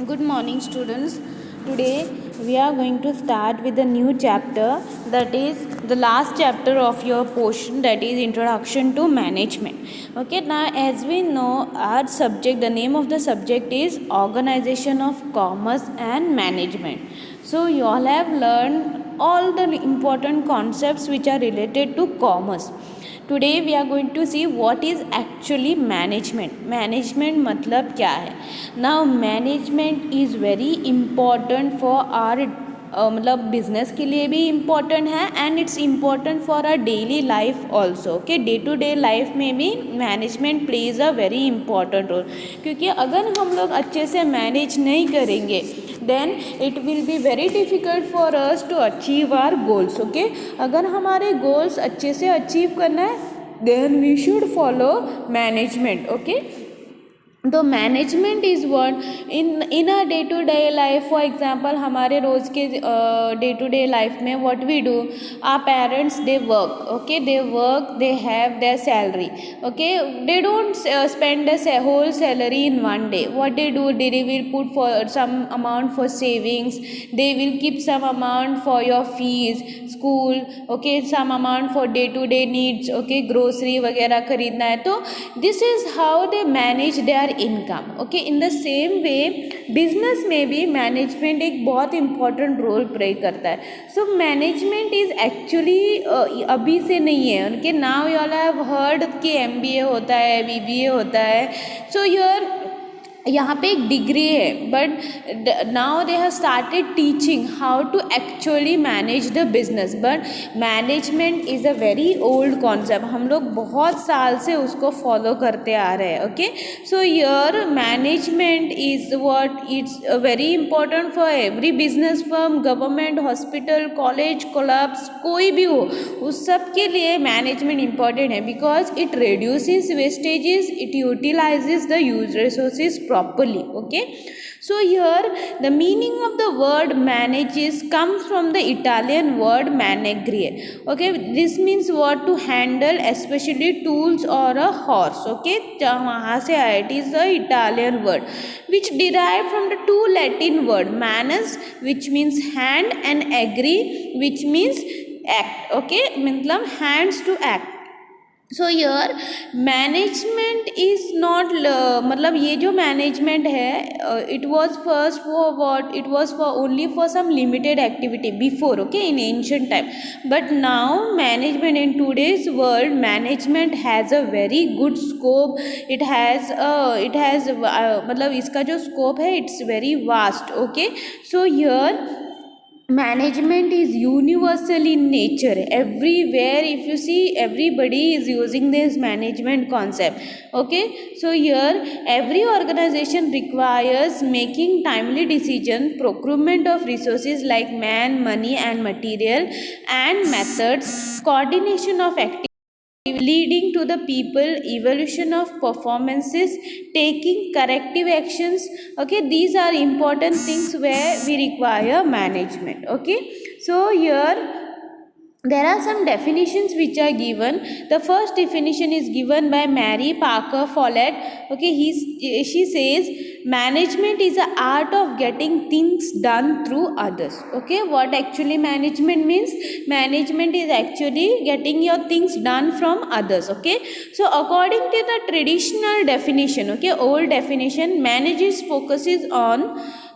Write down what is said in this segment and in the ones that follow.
Good morning, students. Today we are going to start with a new chapter, that is the last chapter of your portion, that is Introduction to Management. Okay, now as we know, our subject, the name of the subject is Organization of Commerce and Management. So, you all have learned all the important concepts which are related to commerce. Today we are going to see what is actually management मतलब क्या है. Now management is very important for our मतलब business के लिए भी important है and it's important for our daily life also. Okay, day to day life में भी management plays a very important role, क्योंकि अगर हम लोग अच्छे से मैनेज नहीं करेंगे then it will be very difficult for us to achieve our goals. Okay, अगर हमारे गोल्स अच्छे से अचीव करना है then we should follow management. Okay, तो management is word in a day to day life. For example हमारे रोज़ के डे टू डे लाइफ में what we do, our parents they work. Okay, they work, they have their salary. Okay, they don't spend the whole salary in one day. What they do, they will put for some amount for savings, they will keep some amount for your fees school. Okay, some amount for day to day needs. Okay, grocery वगैरह खरीदना है, तो this is how they manage there income. Okay, in the same way business में भी management एक बहुत important role play करता है. सो मैनेजमेंट इज एक्चुअली अभी से नहीं है. उनके now you all have heard कि MBA होता है, BBA होता है. सो योर यहाँ पे एक डिग्री है, but now they have started teaching how to actually manage the business. But management is a very old concept, हम लोग बहुत साल से उसको फॉलो करते आ रहे हैं. Okay, so your management is what it's very important for every business firm, government, hospital, college, clubs, कोई भी हो, उस सब के लिए मैनेजमेंट इंपॉर्टेंट है, because it reduces vestiges, it utilises the use resources properly. Okay, so here the meaning of the word manages comes from the Italian word manegriere. Okay, this means what, to handle, especially tools or a horse. Okay, वहाँ से आया, it is the Italian word which derived from the two Latin word manus, which means hand, and agree, which means act. Okay, मतलब hands to act. So yeah management is not मतलब ये जो management है it was first for what, it was for only for some limited activity before. Okay, in ancient time, but now management in today's world, management has a very good scope. It has मतलब इसका जो scope है it's very vast. Okay, so yeah management is universal in nature. Everywhere if you see, everybody is using this management concept. Okay, so here every organization requires making timely decision, procurement of resources like man, money and material, and methods, coordination of activities leading to the people, evaluation of performances, taking corrective actions. Okay, these are important things where we require management. Okay, so here there are some definitions which are given. The first definition is given by Mary Parker Follett. Okay, she says management is the art of getting things done through others. Okay, what actually management means? Management is actually getting your things done from others. Okay, so according to the traditional definition, okay, old definition, managers focuses on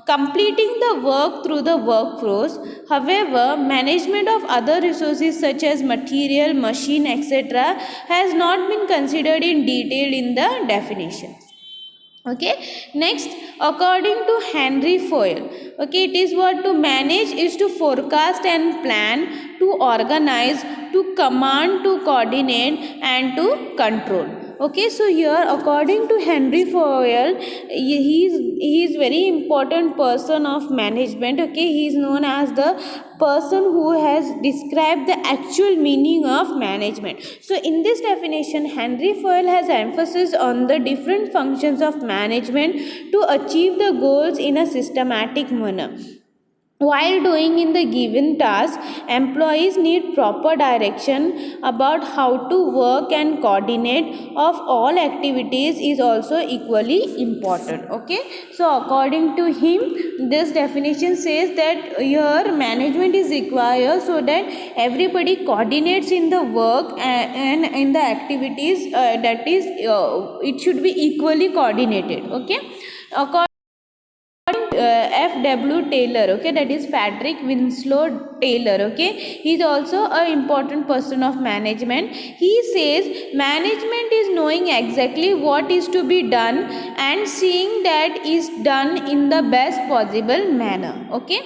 completing the work through the workforce. However, management of other resources such as material, machine, etc. has not been considered in detail in the definition. Okay, next, according to Henry Fayol, okay, it is what, to manage is to forecast and plan, to organize, to command, to coordinate and to control. Okay, so here according to Henry Fayol, he is very important person of management. Okay, he is known as the person who has described the actual meaning of management. So in this definition, Henry Fayol has emphasis on the different functions of management to achieve the goals in a systematic manner. while doing in the given task, employees need proper direction about how to work, and coordinate of all activities is also equally important. Okay, so according to him, this definition says that your management is required so that everybody coordinates in the work and in the activities, that is it should be equally coordinated. Okay, according F.W. Taylor, okay, that is Frederick Winslow Taylor, okay, he is also an important person of management. He says management is knowing exactly what is to be done and seeing that is done in the best possible manner. Okay,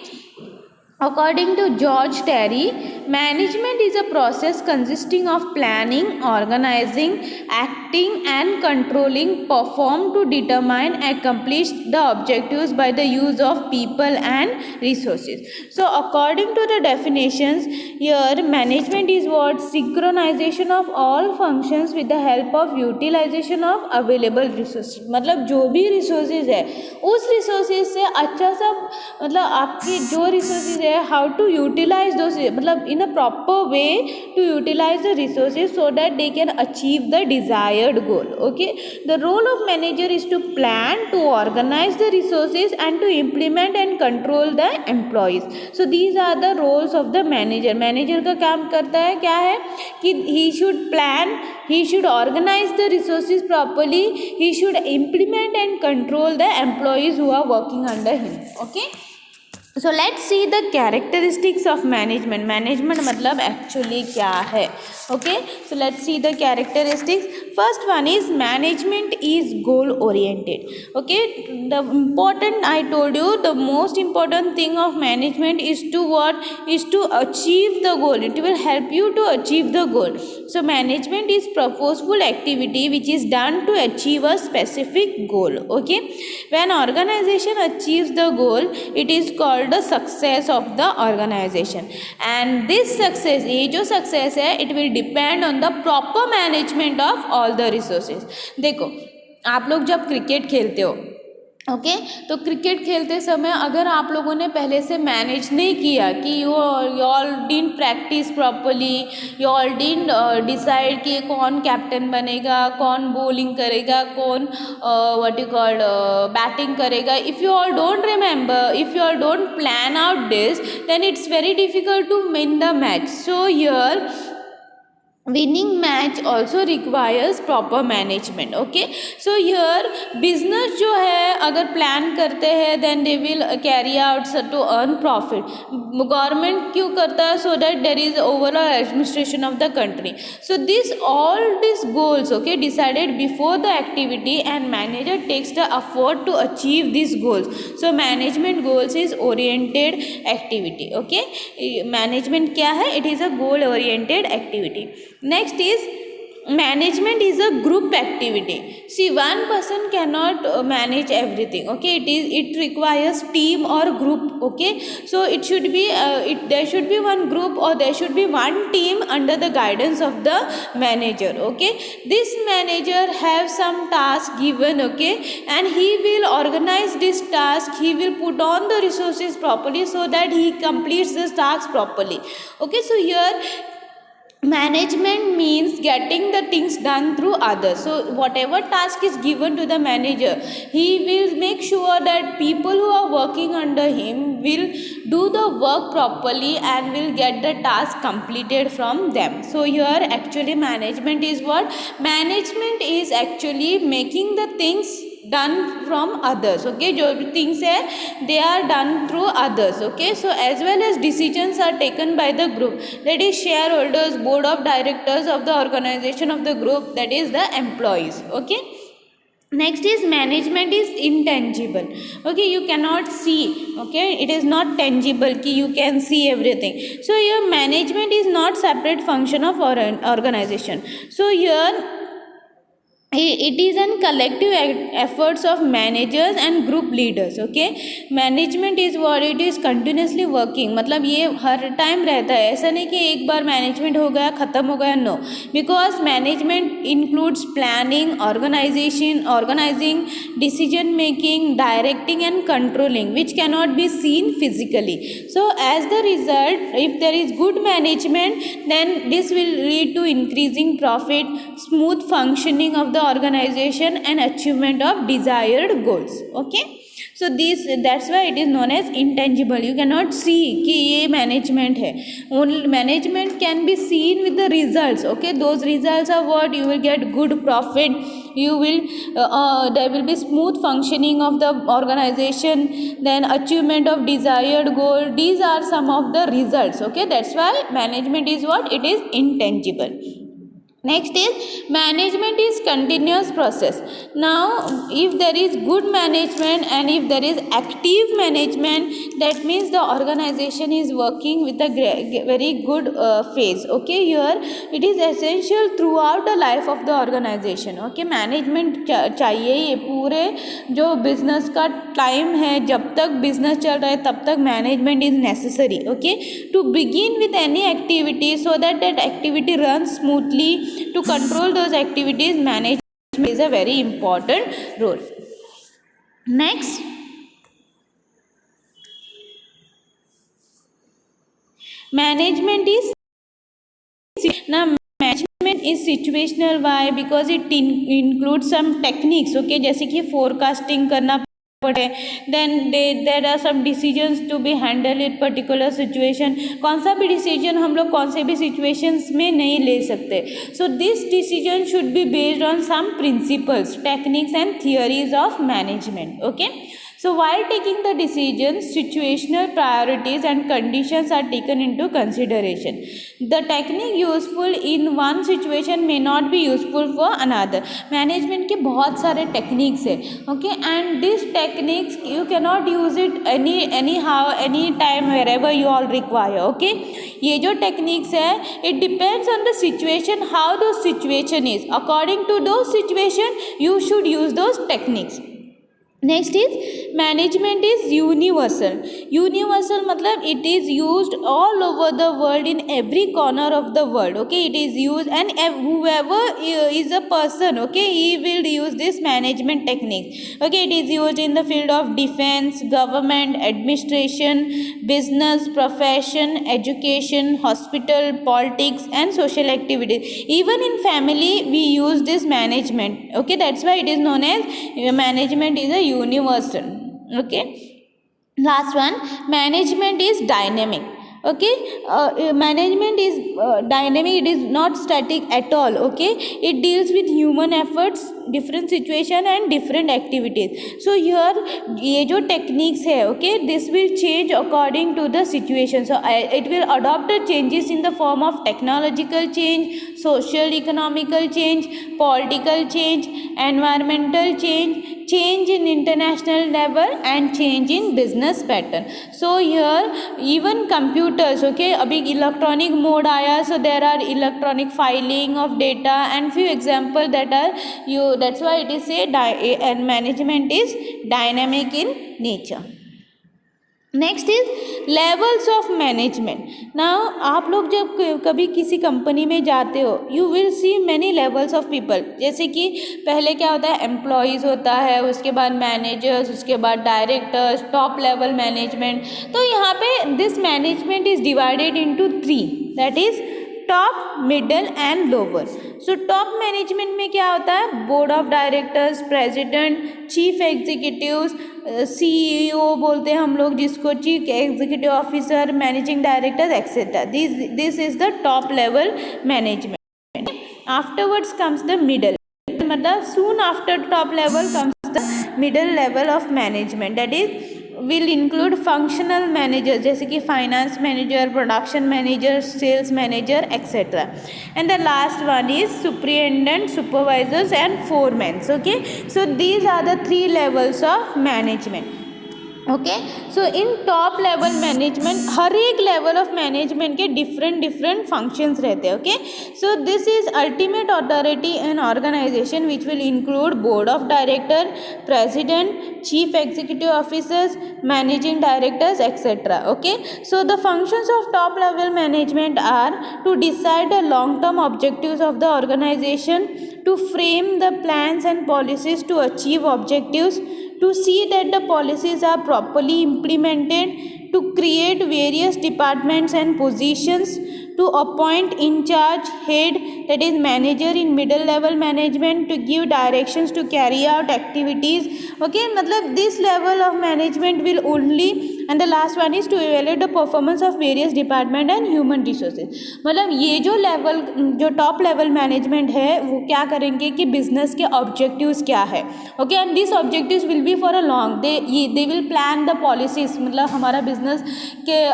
according to George Terry, management is a process consisting of planning, organizing, acting, and controlling performed to determine and accomplish the objectives by the use of people and resources. So, according to the definitions, here management is what? Synchronization of all functions with the help of utilization of available resources. मतलब जो भी resources है उस resources से अच्छा सा, मतलब आपकी जो resources है, how to utilize those, मतलब in a proper way to utilize the resources so that they can achieve the desired goal. Okay, the role of manager is to plan, to organize the resources, and to implement and control the employees. So these are the roles of the manager. Manager का काम करता है क्या है कि he should plan, he should organize the resources properly, he should implement and control the employees who are working under him. Okay, so let's see the characteristics of management. Management मतलब actually क्या है? Okay, so let's see the characteristics. First one is management is goal oriented. Okay, the important, I told you, the most important thing of management is to what? Is to achieve the goal. It will help you to achieve the goal. So management is purposeful activity which is done to achieve a specific goal. Okay, when organization achieves the goal, it is called the success of the organization. And this success, ये जो success है, it will depend on the proper management of all the resources. देखो, आप लोग जब cricket खेलते हो, okay तो क्रिकेट खेलते समय अगर आप लोगों ने पहले से मैनेज नहीं किया कि you all didn't practice properly, you all didn't decide कि कौन कैप्टन बनेगा, कौन बॉलिंग करेगा, कौन व्हाट यू कॉल्ड बैटिंग करेगा, if you all don't remember, if you all don't plan out this, then it's very difficult to win the match. So here winning match also requires proper management. Okay, so here business जो है अगर plan करते हैं then they will carry out to earn profit. Government क्यों करता है? So that there is overall administration of the country. So this all these goals, okay, decided before the activity, and manager takes the effort to achieve these goals. So management goals is oriented activity. Okay, management क्या है? It is a goal oriented activity. Next is management is a group activity. See, one person cannot manage everything. Okay, it requires team or group. Okay, so it should be there should be one group or there should be one team under the guidance of the manager. Okay, this manager have some task given. Okay, and he will organize this task, he will put on the resources properly so that he completes this task properly. Okay, so here management means getting the things done through others. So whatever task is given to the manager, he will make sure that people who are working under him will do the work properly and will get the task completed from them. So here actually management is what? Management is actually making the things done from others. Okay, जो things है they are done through others. Okay, so as well as decisions are taken by the group, that is shareholders, board of directors of the organization of the group, that is the employees. Okay, next is management is intangible. Okay, you cannot see. Okay, it is not tangible कि you can see everything. So your management is not separate function of organization. So here it is an collective efforts of managers and group leaders. Okay, management is what it is continuously working, मतलब ये हर time रहता है, ऐसा नहीं कि एक बार management हो गया ख़त्म हो गया, no, because management includes planning, organising, decision making, directing and controlling, which cannot be seen physically. So as the result, if there is good management, then this will lead to increasing profit, smooth functioning of the organization and achievement of desired goals. Okay, so that's why it is known as intangible. You cannot see कि ये management है. Only management can be seen with the results. Okay, those results are what you will get good profit, you will there will be smooth functioning of the organization, then achievement of desired goal. These are some of the results. Okay, that's why management is what it is, intangible. Next is management is continuous process. Now if there is good management and if there is active management, that means the organization is working with a very good phase. Okay, here it is essential throughout the life of the organization. Okay, management चाहिए ये पूरे जो business का time है, जब तक business चल रहा है तब तक management is necessary. Okay, to begin with any activity so that activity runs smoothly. To control those activities, management is a very important role. Next, management is situational. Why? Because it includes some techniques. Okay, जैसे कि forecasting करना पड़े, then there are some decisions to be handled in particular situation. कौन सा भी decision हम लोग कौन से भी situations में नहीं ले सकते. So this decision should be based on some principles, techniques and theories of management. Okay, so while taking the decisions, situational priorities and conditions are taken into consideration. The technique useful in one situation may not be useful for another. Management के बहुत सारे techniques है. Okay, and these techniques you cannot use it anyhow, anytime, wherever you all require. Okay, ये जो techniques है, it depends on the situation, how the situation is. According to those situation, you should use those techniques. Next is management is universal. Universal मतलब it is used all over the world, in every corner of the world. Okay, it is used, and whoever is a person, okay, he will use this management technique. Okay, it is used in the field of defense, government, administration, business, profession, education, hospital, politics and social activities. Even in family we use this management. Okay, that's why it is known as management is a universal. Okay, last one, management is dynamic. Okay, management is dynamic, it is not static at all. Okay, it deals with human efforts, different situation and different activities. So here ये जो techniques है, okay, this will change according to the situation. So it will adopt the changes in the form of technological change, social economical change, political change, environmental change, change in international level and change in business pattern. So here even computers, okay, अभी electronic mode आया, so there are electronic filing of data and few examples that are you. That's why it is say and management is dynamic in nature. Next is levels of management. Now आप लोग जब कभी किसी company में जाते हो, you will see many levels of people. जैसे कि पहले क्या होता है, एम्प्लॉयज़ होता है, उसके बाद मैनेजर्स, उसके बाद डायरेक्टर्स, टॉप लेवल मैनेजमेंट. तो यहाँ पे this management is divided into 3, that is top, middle and lower. So top management में क्या होता है, board of directors, president, chief executives, CEO बोलते हैं हम लोग जिसको, chief executive officer, managing director etcetera. This is the top level management. Afterwards comes the middle, मतलब soon after top level comes the middle level of management. That is will include functional managers जैसे कि finance manager, production manager, sales manager, etc. And the last one is superintendent, supervisors and foremen. Okay, so these are the 3 levels of management. Okay, so in top level management हर एक level of management के different functions रहते हैं. Okay, so this is ultimate authority and organization which will include board of director, president, chief executive officers, managing directors, etc. Okay, so the functions of top level management are to decide the long term objectives of the organization, to frame the plans and policies to achieve objectives, to see that the policies are properly implemented, to create various departments and positions, to appoint in charge head, that is manager in middle level management, to give directions to carry out activities. Okay, matlab this level of management will only, and the last one is to evaluate the performance of various department and human resources. मतलब ये जो level, जो top level management है वो क्या करेंगे कि business के ऑब्जेक्टिव्स क्या है. Okay, and this objectives will be for a long, they will plan the policies, मतलब हमारा बिजनेस के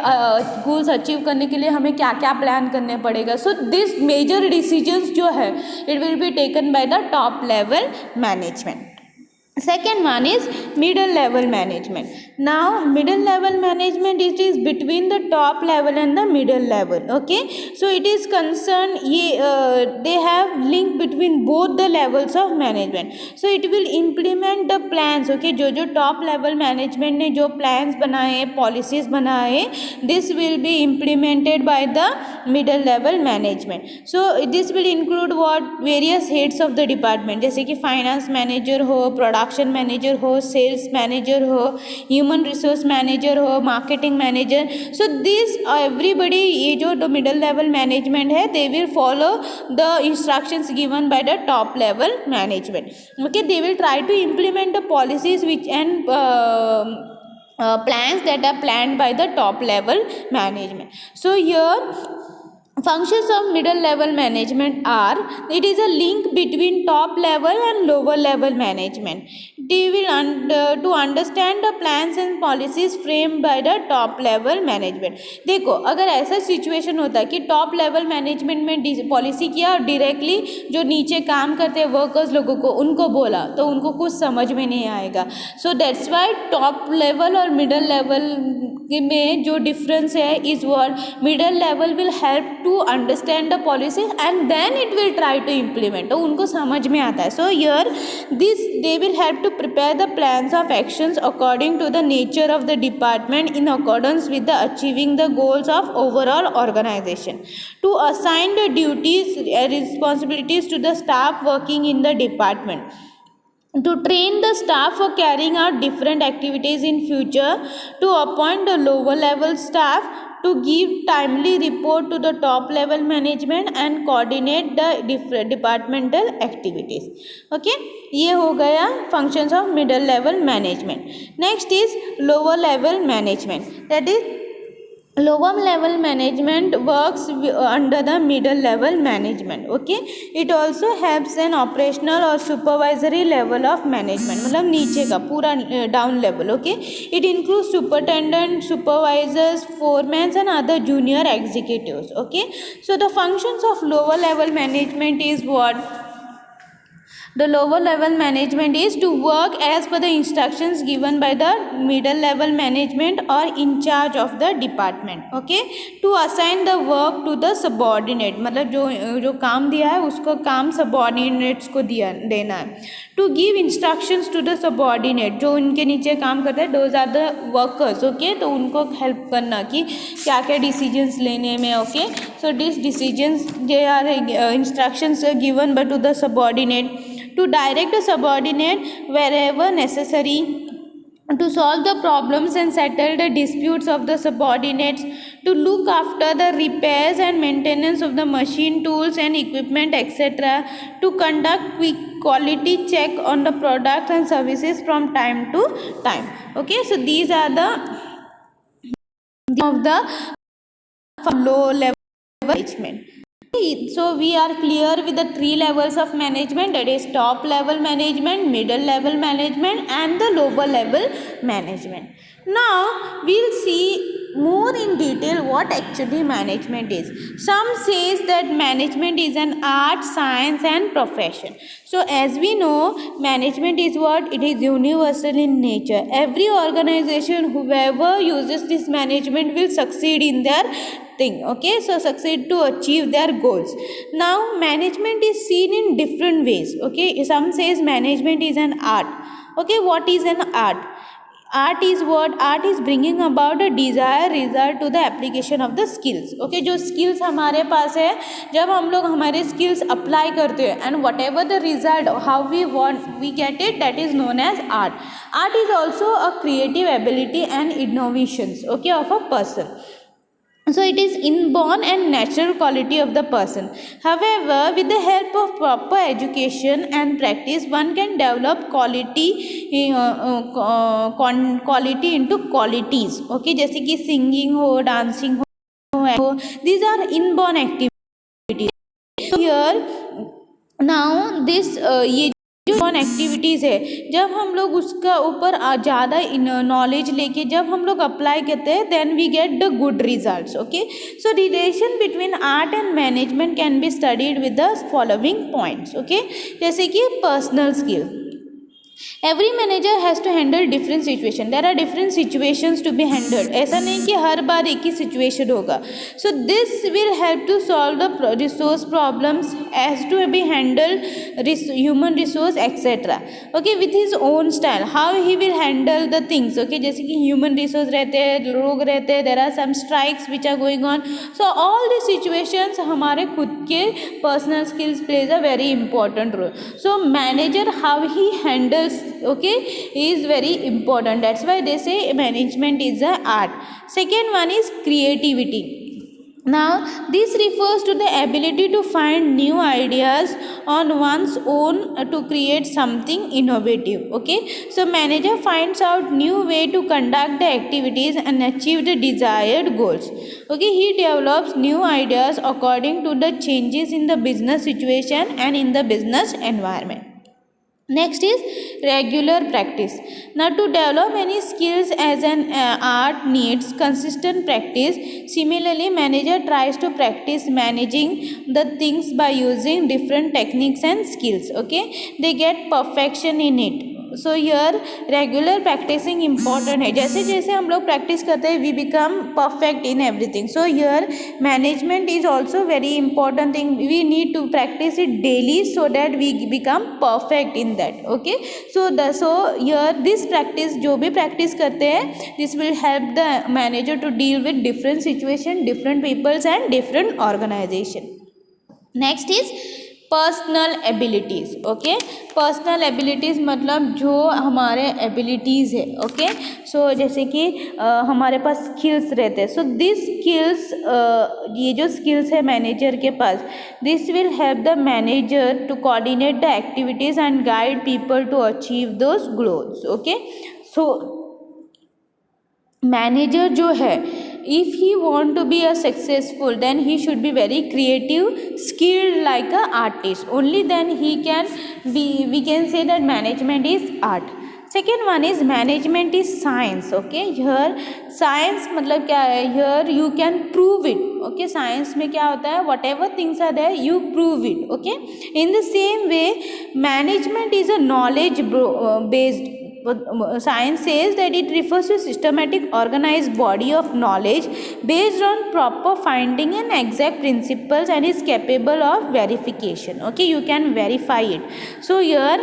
गोल्स अचीव करने के लिए हमें क्या क्या प्लान करने पड़ेगा. सो दिस मेजर डिसीजंस जो है it will be taken by the top level management. Second one is middle level management. Now middle level management, it is between the top level and the middle level. Okay, so it is concerned they have link between both the levels of management. So it will implement the plans. Okay, जो top level management ने जो plans बनाए, policies बनाए, this will be implemented by the middle level management. So this will include what, various heads of the department, जैसे कि finance manager हो, production manager हो, sales manager हो, ह्यूमन रिसोर्स मैनेजर हो, marketing manager. So this everybody, ये जो middle level management है, they will follow the instructions given by the top level management. Okay, they will try to implement the policies which and plans that are planned by the top level management. So here functions of middle level management are, it is a link between top level and lower level management. They will to understand the plans and policies framed by the top level management. देखो, अगर ऐसा situation होता है कि top level management में policy किया और directly जो नीचे काम करते हैं वर्कर्स लोगों को उनको बोला तो उनको कुछ समझ में नहीं आएगा. So that's why top level और मिडल लेवल में जो डिफरेंस है is what, middle level will help to understand the policy and then it will try to implement, तो उनको समझ में आता है. So here this they will help to prepare the plans of actions according to the nature of the department in accordance with the achieving the goals of overall organization, to assign the duties and responsibilities to the staff working in the department, to train the staff for carrying out different activities in future, to appoint the lower level staff, to give timely report to the top level management and coordinate the different departmental activities. Okay, ये हो गया functions of middle level management. Next is lower level management, that is lower level management works under the middle level management. Okay, it also helps an operational or supervisory level of management, मतलब नीचे का पूरा down level. Okay, it includes superintendent, supervisors, foremen and other junior executives. Okay, so the functions of lower level management is what, the lower level management is to work as per the instructions given by the middle level management or in charge of the department. Okay, to assign the work to the subordinate, मतलब जो काम दिया है उसको काम subordinates को देना है. To give instructions to the subordinate, जो उनके नीचे काम करते हैं, those are the workers. Okay, तो उनको help करना कि क्या क्या decisions लेने में. Okay, so these decisions they are instructions given by to the subordinate, to direct the subordinate wherever necessary, to solve the problems and settle the disputes of the subordinates, to look after the repairs and maintenance of the machine, tools and equipment, etc., to conduct quick quality check on the products and services from time to time. Okay, so these are the of the low level management. So we are clear with the three levels of management, that is top level management, middle level management and the lower level management. Now we'll see more more in detail what actually management is. Some says that management is an art, science and profession. So as we know, management is what? It is universal in nature. Every organization, whoever uses this management will succeed in their thing. Okay, so succeed to achieve their goals. Now management is seen in different ways. Okay, some says management is an art. Okay, what is an art? Art is what? Art is bringing about a desired result to the application of the skills. Okay, जो skills हमारे पास है, जब हम लोग हमारे skills apply करते हैं and whatever the result how we want we get it, that is known as art. Art is also a creative ability and innovations, okay, of a person. So it is inborn and natural quality of the person. However, with the help of proper education and practice, one can develop quality into qualities. Okay, जैसे कि singing हो, dancing हो, these are inborn activities. So here now this ये कौन activities है, जब हम लोग उसका ऊपर ज़्यादा नॉलेज लेके जब हम लोग अप्लाई करते हैं then we get the good results. Okay, so relation between art and management can be studied with the following points. Okay, जैसे कि personal skill. Every manager has to handle different situation. There are different situations to be handled. ऐसा नहीं कि हर बार एक ही situation होगा. So this will help to solve the resource problems as to be handled human resource etcetera. Okay, with his own style how he will handle the things. Okay, जैसे कि ह्यूमन रिसोर्स रहते हैं, लोग रहते हैं, there are some strikes which are going on. So all the situations हमारे खुद के personal skills plays a very important role. So manager how he handles, okay, is very important. That's why they say management is a art. Second one is creativity. Now this refers to the ability to find new ideas on one's own to create something innovative. Okay, so manager finds out new way to conduct the activities and achieve the desired goals. Okay, he develops new ideas according to the changes in the business situation and in the business environment. Next is regular practice. Now to develop any skills as an art needs consistent practice. Similarly, manager tries to practice managing the things by using different techniques and skills. Okay, they get perfection in it. So here regular practising important है. जैसे जैसे हम लोग practice करते हैं we become perfect in everything. So here management is also very important thing. We need to practise it daily so that we become perfect in that. Okay, so here this practice जो भी practice करते हैं this will help the manager to deal with different situation, different peoples and different organisation. Next is personal abilities. Okay, personal abilities मतलब जो हमारे abilities है. Okay, सो जैसे कि हमारे पास स्किल्स रहते हैं. सो दिस स्किल्स, ये जो स्किल्स है मैनेजर के पास, this will help the manager to coordinate the activities and guide people to achieve those goals. Okay, so manager जो है if he want to be a successful then he should be very creative, skilled like a artist. Only then he can be, we can say that management is art. Second one is management is science. Okay, here science मतलब क्या है, here you can prove it. Okay, science में क्या होता है, whatever things are there you prove it. Okay, in the same way management is a knowledge based. Science says that it refers to a systematic organized body of knowledge based on proper finding and exact principles and is capable of verification. Okay, you can verify it. So here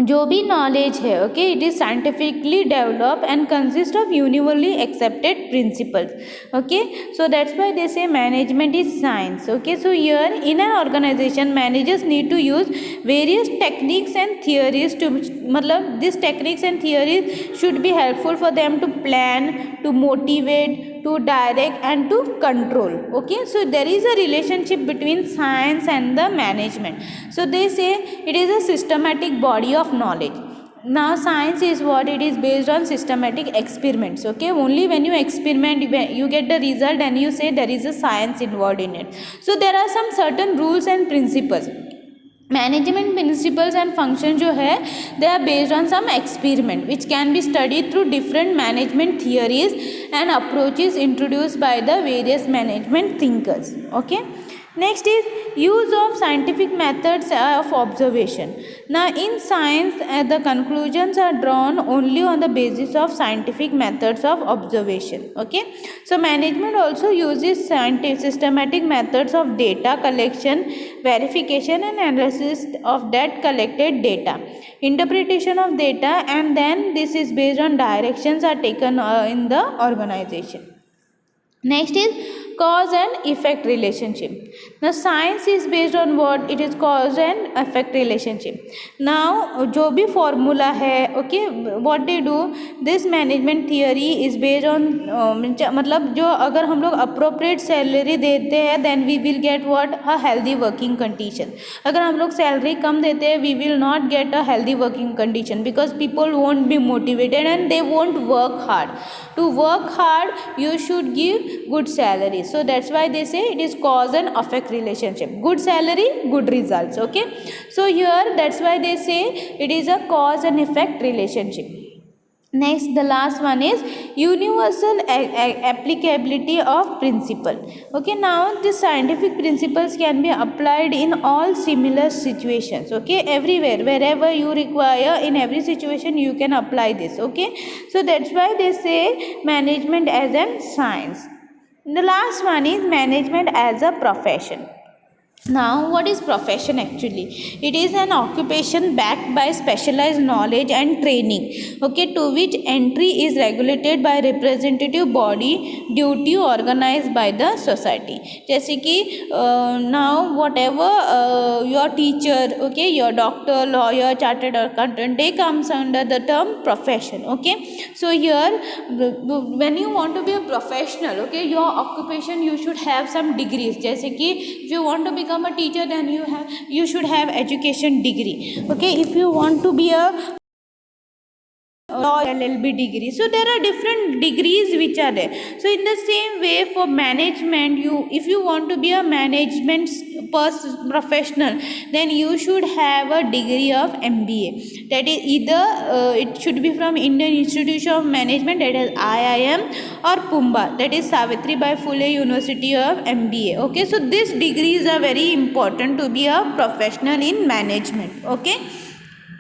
जो भी knowledge है, okay, it is scientifically develop and consist of universally accepted principles. Okay, so that's why they say management is science. Okay, so here in an organization managers need to use various techniques and theories to, मतलब this techniques and theories should be helpful for them to plan, to motivate, to direct and to control. Okay, so there is a relationship between science and the management. So they say it is a systematic body of knowledge. Now science is what? It is based on systematic experiments. Okay, only when you experiment you get the result and you say there is a science involved in it. So there are some certain rules and principles. Management principles and function जो है they are based on some experiment which can be studied through different management theories and approaches introduced by the various management thinkers. Okay. Next is use of scientific methods of observation. Now in science, the conclusions are drawn only on the basis of scientific methods of observation. Okay. So management also uses scientific systematic methods of data collection, verification and analysis of that collected data, interpretation of data, and then this is based on directions are taken in the organization. Next is cause and effect relationship. Now science is based on what? It is cause and effect relationship. Now जो भी formula है, okay, what they do, this management theory is based on मतलब जो अगर हम लोग appropriate salary देते हैं then we will get what? A healthy working condition. अगर हम लोग salary कम देते हैं we will not get a healthy working condition because people won't be motivated and they won't work hard. To work hard you should give good salary. So that's why they say it is cause and effect relationship. Good salary, good results. Okay. So here that's why they say it is a cause and effect relationship. Next, the last one is universal applicability of principle. Okay, now the scientific principles can be applied in all similar situations. Okay, everywhere, wherever you require, in every situation you can apply this. Okay, so that's why they say management as a science. The last one is management as a profession. Now what is profession actually? It is an occupation backed by specialized knowledge and training, okay, to which entry is regulated by representative body, duty organized by the society. जैसे कि now whatever your teacher, okay, your doctor, lawyer, chartered accountant, they comes under the term profession. Okay, so here when you want to be a professional, okay, your occupation you should have some degrees. जैसे कि if you want to become a teacher then you should have education degree. Okay, if you want to be a law, LLB degree, so there are different degrees which are there. So in the same way for management, if you want to be a management professional then you should have a degree of MBA. That is either it should be from Indian Institute of Management, that is IIM, or Pumba, that is Savitribai Phule University of MBA. Okay, so these degrees are very important to be a professional in management. Okay.